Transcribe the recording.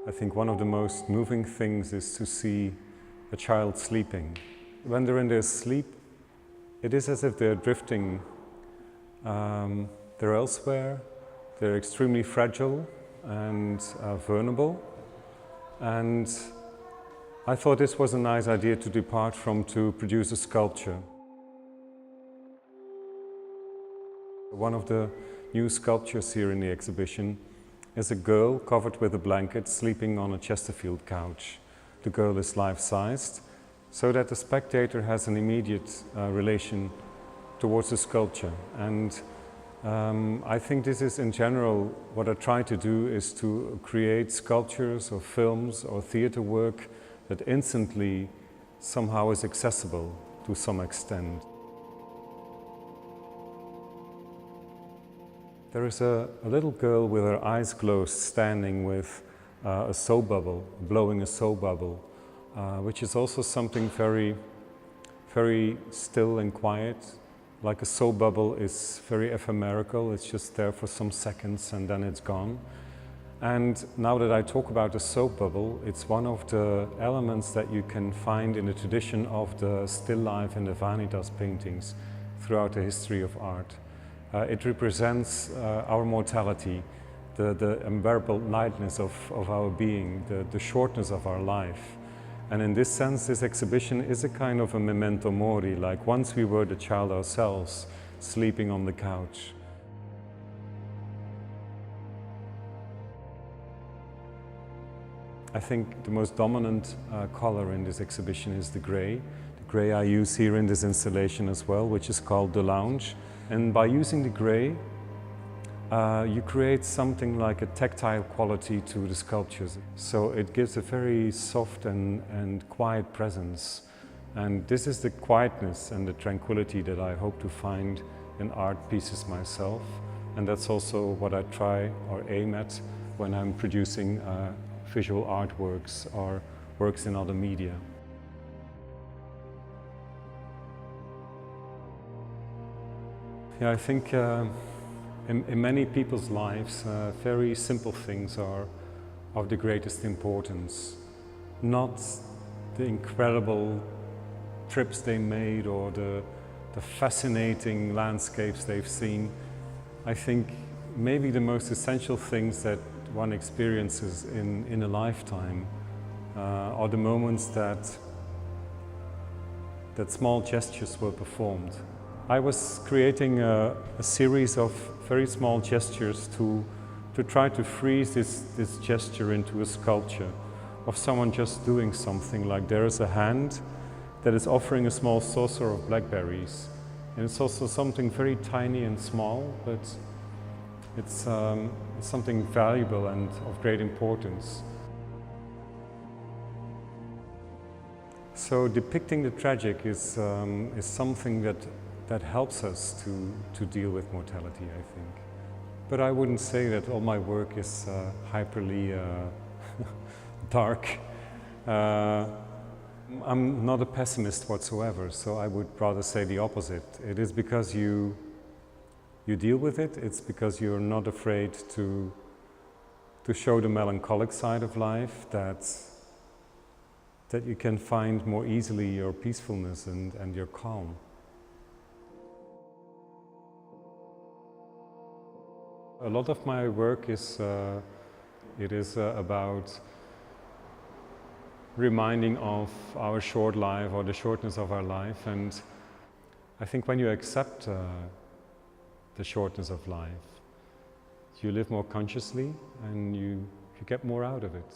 I think one of the most moving things is to see a child sleeping. When they're in their sleep, it is as if they're drifting. They're elsewhere, they're extremely fragile and vulnerable. And I thought this was a nice idea to depart from, to produce a sculpture. One of the new sculptures here in the exhibition is a girl covered with a blanket sleeping on a Chesterfield couch. The girl is life-sized, so that the spectator has an immediate relation towards the sculpture. And I think this is, in general, what I try to do is to create sculptures or films or theater work that instantly somehow is accessible to some extent. There is a little girl with her eyes closed standing with a soap bubble, blowing a soap bubble, which is also something very, very still and quiet. Like a soap bubble is very ephemeral, it's just there for some seconds and then it's gone. And now that I talk about the soap bubble, it's one of the elements that you can find in the tradition of the still life and the vanitas paintings throughout the history of art. It represents our mortality, the unbearable lightness of our being, the shortness of our life. And in this sense, this exhibition is a kind of a memento mori, like once we were the child ourselves, sleeping on the couch. I think the most dominant color in this exhibition is the gray. The gray I use here in this installation as well, which is called the lounge. And by using the gray, you create something like a tactile quality to the sculptures. So it gives a very soft and quiet presence. And this is the quietness and the tranquility that I hope to find in art pieces myself. And that's also what I try or aim at when I'm producing visual artworks or works in other media. Yeah, I think in many people's lives, very simple things are of the greatest importance. Not the incredible trips they made or the fascinating landscapes they've seen. I think maybe the most essential things that one experiences in a lifetime are the moments that small gestures were performed. I was creating a series of very small gestures to try to freeze this gesture into a sculpture of someone just doing something. Like there is a hand that is offering a small saucer of blackberries, and it's also something very tiny and small, but it's something valuable and of great importance. So depicting the tragic is something that helps us to deal with mortality, I think. But I wouldn't say that all my work is hyperly dark. I'm not a pessimist whatsoever, so I would rather say the opposite. It is because you deal with it, it's because you're not afraid to show the melancholic side of life, that you can find more easily your peacefulness and your calm. A lot of my work is about reminding of our short life or the shortness of our life, and I think when you accept the shortness of life, you live more consciously and you get more out of it.